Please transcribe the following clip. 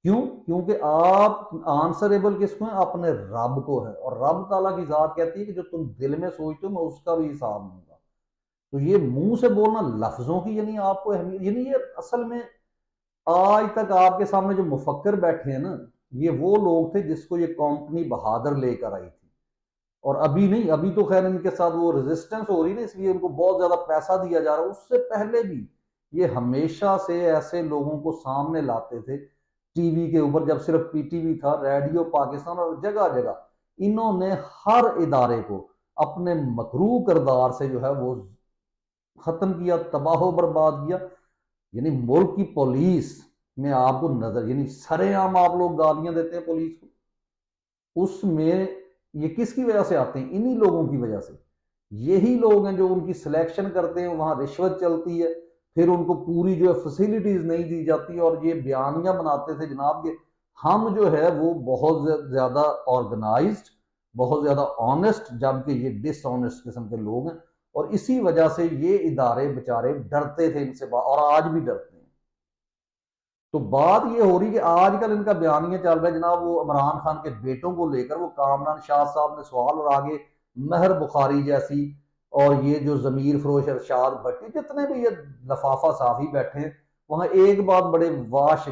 کیوں؟ کیونکہ آپ آنسریبل کس کو ہیں؟ اپنے رب کو ہے، اور رب تعالیٰ کی ذات کہتی ہے کہ جو تم دل میں سوچتے ہو میں اس کا بھی حساب دوں گا۔ تو یہ منہ سے بولنا لفظوں کی یعنی آپ کو اہمیت، یعنی یہ اصل میں آج تک آپ کے سامنے جو مفکر بیٹھے ہیں نا، یہ وہ لوگ تھے جس کو یہ کمپنی بہادر لے کر آئی تھی، اور ابھی نہیں، ابھی تو خیر ان کے ساتھ وہ ریزسٹنس ہو رہی نا، اس لیے ان کو بہت زیادہ پیسہ دیا جا رہا ہے۔ اس سے پہلے بھی یہ ہمیشہ سے ایسے لوگوں کو سامنے لاتے تھے ٹی وی کے اوپر، جب صرف پی ٹی وی تھا، ریڈیو پاکستان، اور جگہ جگہ انہوں نے ہر ادارے کو اپنے مکروہ کردار سے جو ہے وہ ختم کیا، تباہ و برباد کیا۔ یعنی ملک کی پولیس میں آپ کو نظر، یعنی سرے عام آپ لوگ گالیاں دیتے ہیں پولیس کو، اس میں یہ کس کی وجہ سے آتے ہیں؟ انہی لوگوں کی وجہ سے۔ یہی لوگ ہیں جو ان کی سلیکشن کرتے ہیں، وہاں رشوت چلتی ہے، پھر ان کو پوری جو ہے فیسلٹیز نہیں دی جاتی، اور یہ بیانیاں بناتے تھے جناب کہ ہم جو ہے وہ بہت زیادہ آرگنائزڈ، بہت زیادہ آنےسٹ، جبکہ یہ ڈس آنےسٹ قسم کے لوگ ہیں، اور اسی وجہ سے یہ ادارے بےچارے ڈرتے تھے ان سے، اور آج بھی ڈرتے ہیں۔ تو بات یہ ہو رہی کہ آج کل ان کا بیانیہ چل رہا ہے جناب، وہ عمران خان کے بیٹوں کو لے کر، وہ کامران شاہ صاحب نے سوال، اور آگے مہر بخاری جیسی، اور یہ جو ضمیر فروش ارشاد بھٹی، جتنے بھی یہ لفافہ صافی بیٹھے ہیں، وہاں ایک بات بڑے واش